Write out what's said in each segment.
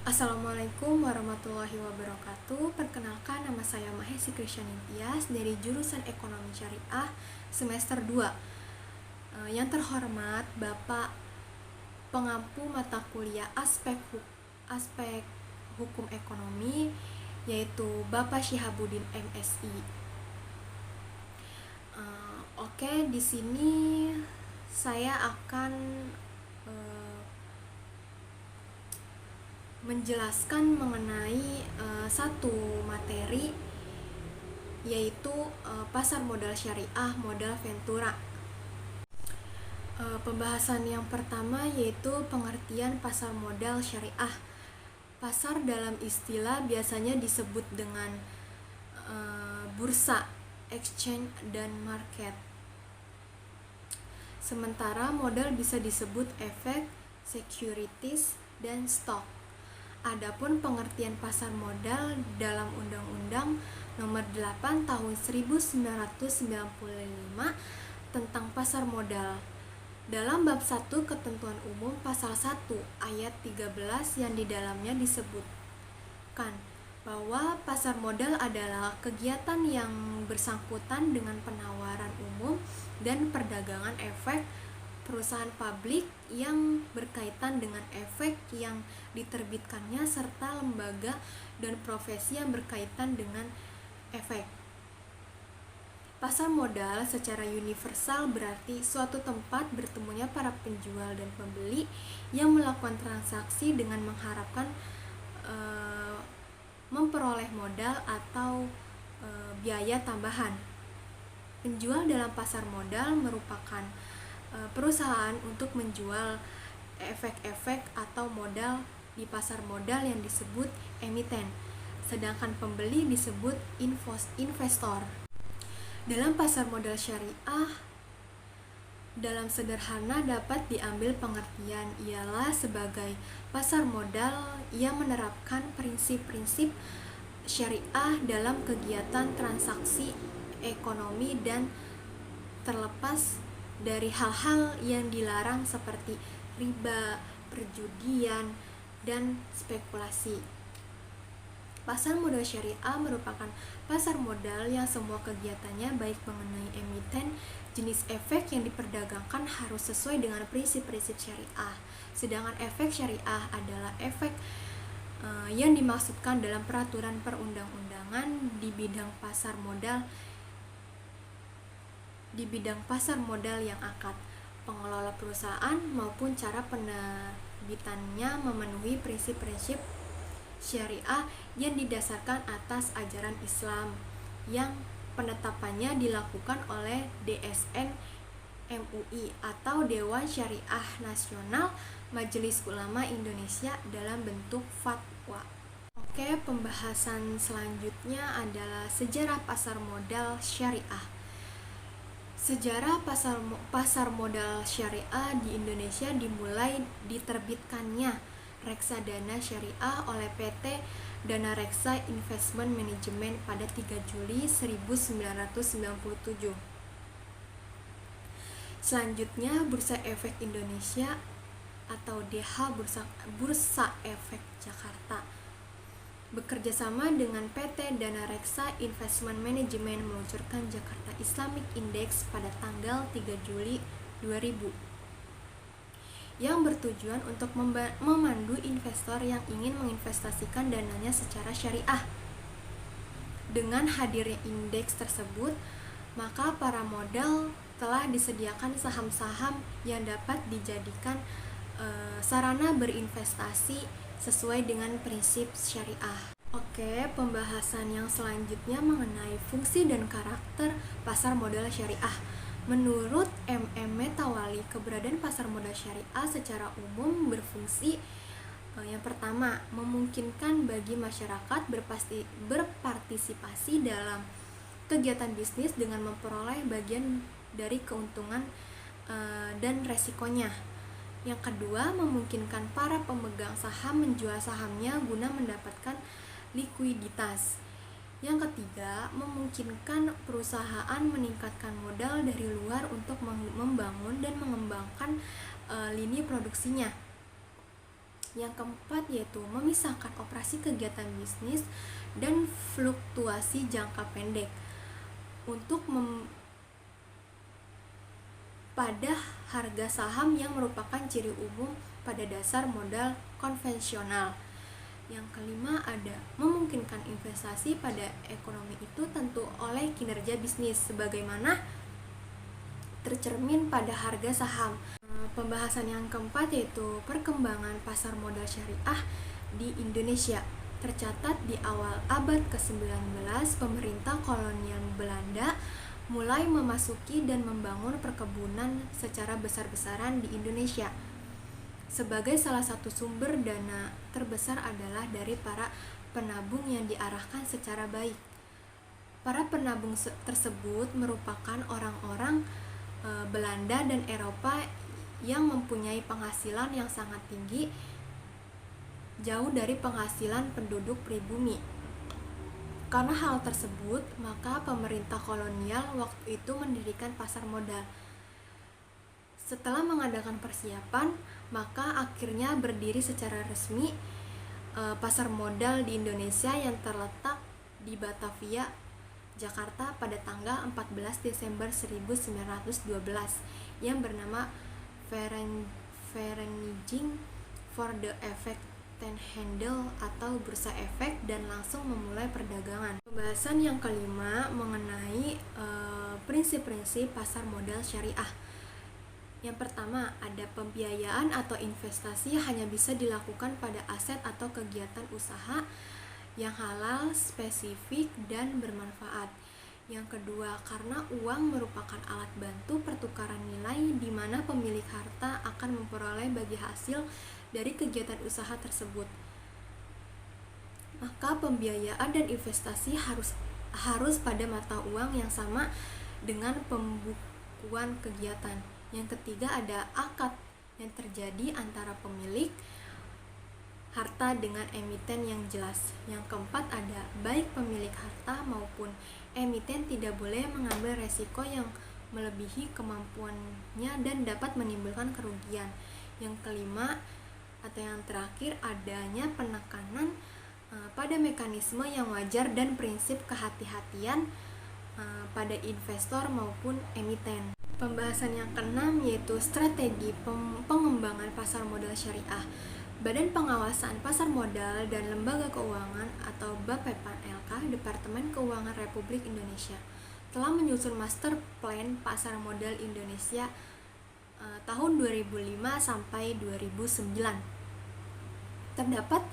Assalamualaikum warahmatullahi wabarakatuh. Perkenalkan, nama saya Mahesi Krisyantias dari jurusan Ekonomi Syariah semester 2. Yang terhormat Bapak pengampu mata kuliah aspek hukum ekonomi, yaitu Bapak Syihabuddin MSI. Oke, di sini saya akan menjelaskan mengenai satu materi, yaitu pasar modal syariah modal Ventura. Pembahasan yang pertama yaitu pengertian pasar modal syariah. Pasar dalam istilah biasanya disebut dengan bursa, exchange, dan market. Sementara modal bisa disebut efek, securities, dan stok. Adapun pengertian pasar modal dalam Undang-Undang Nomor 8 Tahun 1995 tentang pasar modal. Dalam bab 1 Ketentuan Umum pasal 1 ayat 13 yang di dalamnya disebutkan bahwa pasar modal adalah kegiatan yang bersangkutan dengan penawaran umum dan perdagangan efek perusahaan publik yang berkaitan dengan efek yang diterbitkannya serta lembaga dan profesi yang berkaitan dengan efek. Pasar modal secara universal berarti suatu tempat bertemunya para penjual dan pembeli yang melakukan transaksi dengan mengharapkan memperoleh modal atau biaya tambahan. Penjual dalam pasar modal merupakan perusahaan untuk menjual efek-efek atau modal di pasar modal yang disebut emiten, sedangkan pembeli disebut investor. Dalam pasar modal syariah, dalam sederhana dapat diambil pengertian ialah sebagai pasar modal yang menerapkan prinsip-prinsip syariah dalam kegiatan transaksi ekonomi dan terlepas dari hal-hal yang dilarang seperti riba, perjudian, dan spekulasi. Pasar modal syariah merupakan pasar modal yang semua kegiatannya baik mengenai emiten, jenis efek yang diperdagangkan harus sesuai dengan prinsip-prinsip syariah. Sedangkan efek syariah adalah efek yang dimaksudkan dalam peraturan perundang-undangan di bidang pasar modal yang akad, pengelola perusahaan maupun cara penerbitannya memenuhi prinsip-prinsip syariah yang didasarkan atas ajaran Islam yang penetapannya dilakukan oleh DSN MUI atau Dewan Syariah Nasional Majelis Ulama Indonesia dalam bentuk fatwa. Oke, pembahasan selanjutnya adalah sejarah pasar modal syariah. Sejarah pasar modal syariah di Indonesia dimulai diterbitkannya reksadana syariah oleh PT Dana Reksa Investment Management pada 3 Juli 1997. Selanjutnya, Bursa Efek Indonesia atau DH Bursa Efek Jakarta bekerja sama dengan PT Dana Reksa Investment Management meluncurkan Jakarta Islamic Index pada tanggal 3 Juli 2000 yang bertujuan untuk memandu investor yang ingin menginvestasikan dananya secara syariah. Dengan hadirnya indeks tersebut, maka para modal telah disediakan saham-saham yang dapat dijadikan sarana berinvestasi sesuai dengan prinsip syariah. Oke, pembahasan yang selanjutnya mengenai fungsi dan karakter pasar modal syariah. Menurut Metawali, keberadaan pasar modal syariah secara umum berfungsi yang pertama, memungkinkan bagi masyarakat berpartisipasi dalam kegiatan bisnis dengan memperoleh bagian dari keuntungan dan resikonya. Yang kedua, memungkinkan para pemegang saham menjual sahamnya guna mendapatkan likuiditas. Yang ketiga, memungkinkan perusahaan meningkatkan modal dari luar untuk membangun dan mengembangkan lini produksinya. Yang keempat yaitu memisahkan operasi kegiatan bisnis dan fluktuasi jangka pendek untuk pada harga saham yang merupakan ciri umum pada dasar modal konvensional. Yang kelima ada memungkinkan investasi pada ekonomi itu tentu oleh kinerja bisnis sebagaimana tercermin pada harga saham. Pembahasan yang keempat yaitu perkembangan pasar modal syariah di Indonesia. Tercatat di awal abad ke-19, pemerintah kolonial Belanda mulai memasuki dan membangun perkebunan secara besar-besaran di Indonesia. Sebagai salah satu sumber dana terbesar adalah dari para penabung yang diarahkan secara baik. Para penabung tersebut merupakan orang-orang Belanda dan Eropa yang mempunyai penghasilan yang sangat tinggi, jauh dari penghasilan penduduk pribumi. Karena hal tersebut, maka pemerintah kolonial waktu itu mendirikan pasar modal. Setelah mengadakan persiapan, maka akhirnya berdiri secara resmi pasar modal di Indonesia yang terletak di Batavia, Jakarta pada tanggal 14 Desember 1912 yang bernama Vereniging for the Effect Handle atau Bursa Efek dan langsung memulai perdagangan. Pembahasan yang kelima mengenai prinsip-prinsip pasar modal syariah. Yang pertama, ada pembiayaan atau investasi hanya bisa dilakukan pada aset atau kegiatan usaha yang halal, spesifik, dan bermanfaat. Yang kedua, karena uang merupakan alat bantu pertukaran nilai di mana pemilik harta akan memperoleh bagi hasil dari kegiatan usaha tersebut. Maka pembiayaan dan investasi harus pada mata uang yang sama dengan pembukuan kegiatan. Yang ketiga, ada akad yang terjadi antara pemilik harta dengan emiten yang jelas. Yang keempat, ada baik pemilik harta maupun emiten tidak boleh mengambil resiko yang melebihi kemampuannya dan dapat menimbulkan kerugian. Yang kelima atau yang terakhir, adanya penekanan pada mekanisme yang wajar dan prinsip kehati-hatian pada investor maupun emiten. Pembahasan yang keenam yaitu strategi pengembangan pasar modal syariah. Badan Pengawasan Pasar Modal dan Lembaga Keuangan atau Bapepam LK, Departemen Keuangan Republik Indonesia, telah menyusun Master Plan Pasar Modal Indonesia tahun 2005 sampai 2009. Terdapat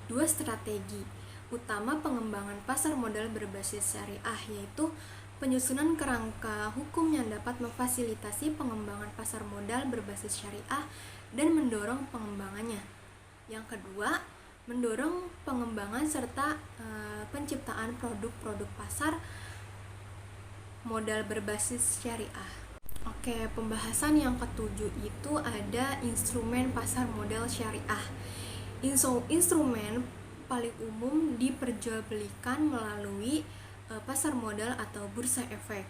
dua strategi utama pengembangan pasar modal berbasis syariah, yaitu penyusunan kerangka hukum yang dapat memfasilitasi pengembangan pasar modal berbasis syariah dan mendorong pengembangannya. Yang kedua, mendorong pengembangan serta penciptaan produk-produk pasar modal berbasis syariah. Oke, pembahasan yang ketujuh itu ada instrumen pasar modal syariah. Instrumen paling umum diperjualbelikan melalui pasar modal atau bursa efek.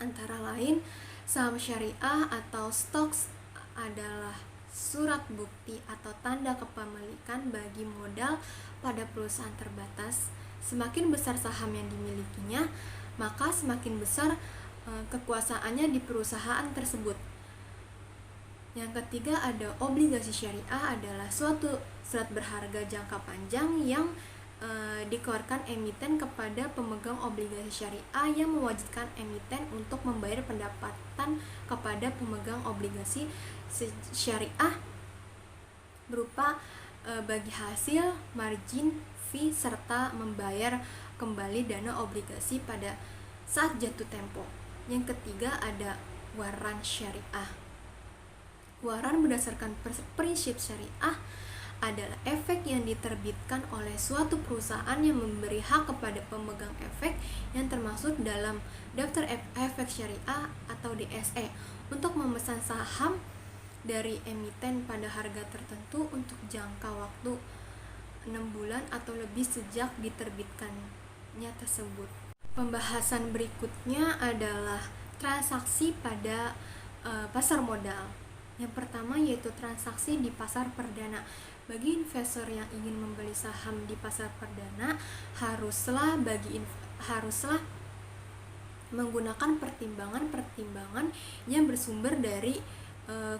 Antara lain, saham syariah atau stocks adalah surat bukti atau tanda kepemilikan bagi modal pada perusahaan terbatas. Semakin besar saham yang dimilikinya, maka semakin besar kekuasaannya di perusahaan tersebut. Yang ketiga, ada obligasi syariah adalah suatu surat berharga jangka panjang yang dikeluarkan emiten kepada pemegang obligasi syariah yang mewajibkan emiten untuk membayar pendapatan kepada pemegang obligasi syariah berupa bagi hasil, margin, fee, serta membayar kembali dana obligasi pada saat jatuh tempo. Yang ketiga, ada waran syariah. Waran berdasarkan prinsip syariah adalah efek yang diterbitkan oleh suatu perusahaan yang memberi hak kepada pemegang efek yang termasuk dalam daftar efek syariah atau DSE untuk memesan saham dari emiten pada harga tertentu untuk jangka waktu 6 bulan atau lebih sejak diterbitkannya tersebut. Pembahasan berikutnya adalah transaksi pada pasar modal. Yang pertama yaitu transaksi di pasar perdana. Bagi investor yang ingin membeli saham di pasar perdana, haruslah menggunakan pertimbangan-pertimbangan yang bersumber dari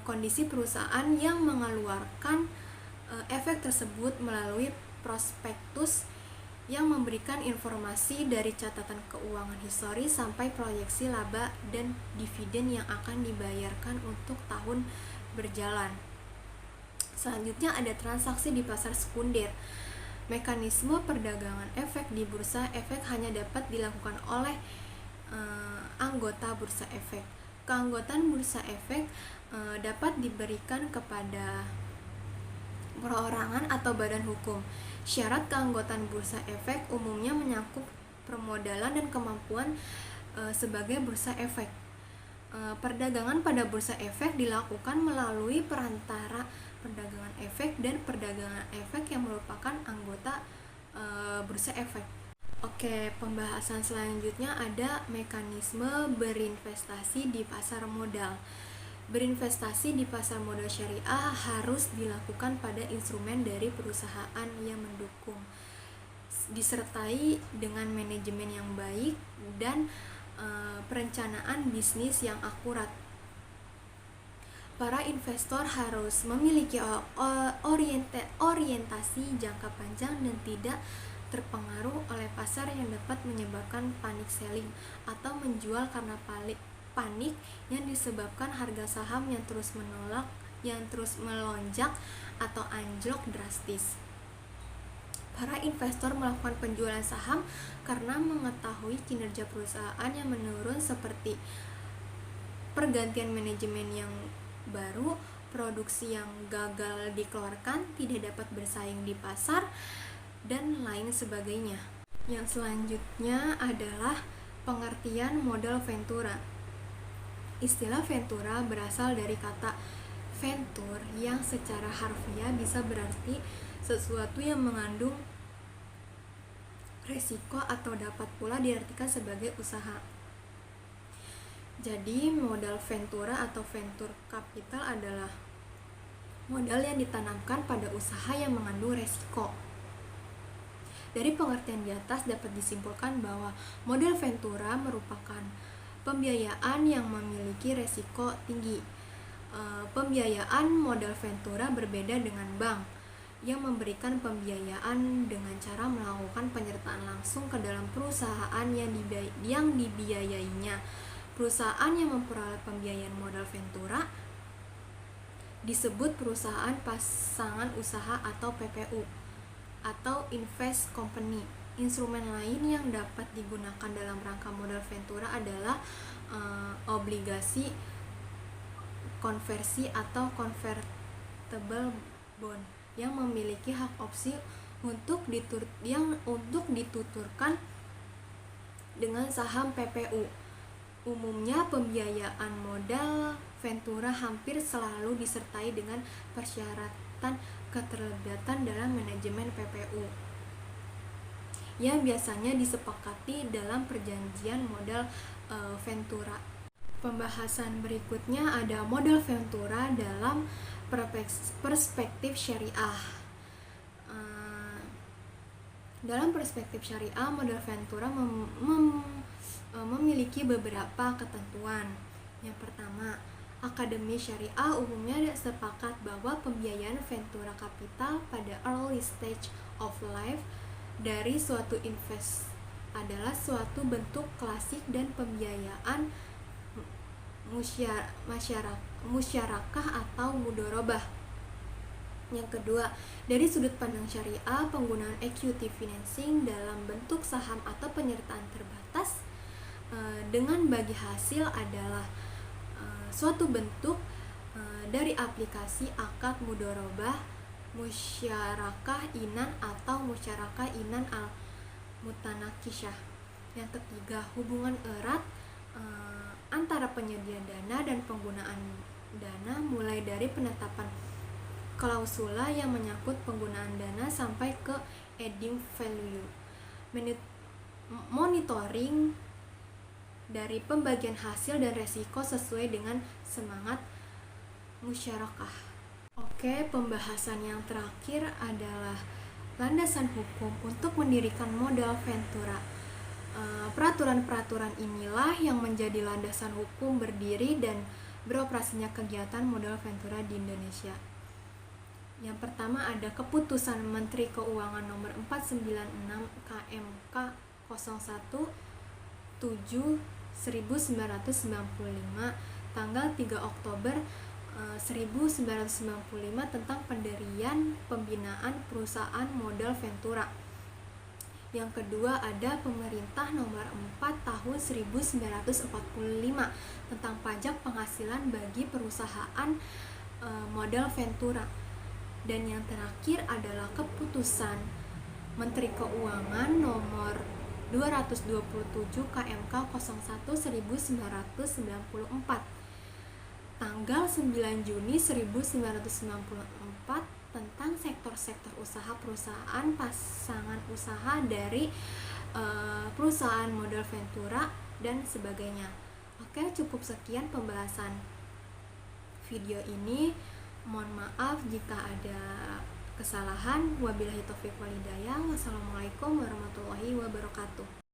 kondisi perusahaan yang mengeluarkan efek tersebut melalui prospektus yang memberikan informasi dari catatan keuangan historis sampai proyeksi laba dan dividen yang akan dibayarkan untuk tahun berjalan. Selanjutnya ada transaksi di pasar sekunder. Mekanisme perdagangan efek di bursa efek hanya dapat dilakukan oleh anggota bursa efek. Keanggotaan bursa efek dapat diberikan kepada perorangan atau badan hukum. Syarat keanggotaan bursa efek umumnya menyangkut permodalan dan kemampuan sebagai bursa efek. Perdagangan pada bursa efek dilakukan melalui perantara perdagangan efek dan perdagangan efek yang merupakan anggota bursa efek. Oke, pembahasan selanjutnya ada mekanisme berinvestasi di pasar modal. Berinvestasi di pasar modal syariah harus dilakukan pada instrumen dari perusahaan yang mendukung, disertai dengan manajemen yang baik dan perencanaan bisnis yang akurat. Para investor harus memiliki orientasi jangka panjang dan tidak terpengaruh oleh pasar yang dapat menyebabkan panic selling atau menjual karena panik yang disebabkan harga saham yang terus melonjak atau anjlok drastis. Para investor melakukan penjualan saham karena mengetahui kinerja perusahaan yang menurun seperti pergantian manajemen yang baru, produksi yang gagal dikeluarkan, tidak dapat bersaing di pasar, dan lain sebagainya. Yang selanjutnya adalah pengertian modal ventura. Istilah ventura berasal dari kata venture yang secara harfiah bisa berarti sesuatu yang mengandung resiko atau dapat pula diartikan sebagai usaha. Jadi modal ventura atau venture capital adalah modal yang ditanamkan pada usaha yang mengandung resiko. Dari pengertian di atas dapat disimpulkan bahwa modal ventura merupakan pembiayaan yang memiliki resiko tinggi. Pembiayaan modal ventura berbeda dengan bank yang memberikan pembiayaan dengan cara melakukan penyertaan langsung ke dalam perusahaan yang dibiayainya. Perusahaan yang memperoleh pembiayaan modal ventura disebut perusahaan pasangan usaha atau PPU atau invest company. Instrumen lain yang dapat digunakan dalam rangka modal ventura adalah obligasi konversi atau convertible bond yang memiliki hak opsi untuk dituturkan dengan saham PPU. Umumnya pembiayaan modal ventura hampir selalu disertai dengan persyaratan keterlibatan dalam manajemen PPU yang biasanya disepakati dalam perjanjian modal ventura. Pembahasan berikutnya ada modal ventura dalam perspektif syariah. Dalam perspektif syariah, modal ventura memiliki beberapa ketentuan. Yang pertama, Akademi Syariah umumnya sepakat bahwa pembiayaan ventura capital pada early stage of life dari suatu invest adalah suatu bentuk klasik dan pembiayaan musyarakah atau mudorobah. Yang kedua, dari sudut pandang syariah, penggunaan equity financing dalam bentuk saham atau penyertaan terbatas dengan bagi hasil adalah suatu bentuk dari aplikasi akad mudorobah, musyarakah inan atau musyarakah inan al-mutanakishah. Yang ketiga, hubungan erat antara penyedia dana dan penggunaan dana, mulai dari penetapan klausula yang menyangkut penggunaan dana sampai ke adding value. Monitoring dari pembagian hasil dan resiko sesuai dengan semangat musyarakah. Oke, pembahasan yang terakhir adalah landasan hukum untuk mendirikan modal Ventura. Peraturan-peraturan inilah yang menjadi landasan hukum berdiri dan beroperasinya kegiatan modal Ventura di Indonesia. Yang pertama ada Keputusan Menteri Keuangan Nomor 496 KMK 01 7 1995 tanggal 3 Oktober 1995 tentang pendirian pembinaan perusahaan modal Ventura. Yang kedua ada Pemerintah Nomor 4 Tahun 1945 tentang pajak penghasilan bagi perusahaan modal Ventura. Dan yang terakhir adalah Keputusan Menteri Keuangan Nomor 227 KMK 01 1994 tanggal 9 Juni 1994 tentang sektor-sektor usaha perusahaan pasangan usaha dari perusahaan modal Ventura dan sebagainya. Oke, cukup sekian pembahasan video ini. Mohon maaf jika ada kesalahan. Wabillahi taufiq walhidayah. Wassalamualaikum warahmatullahi wabarakatuh.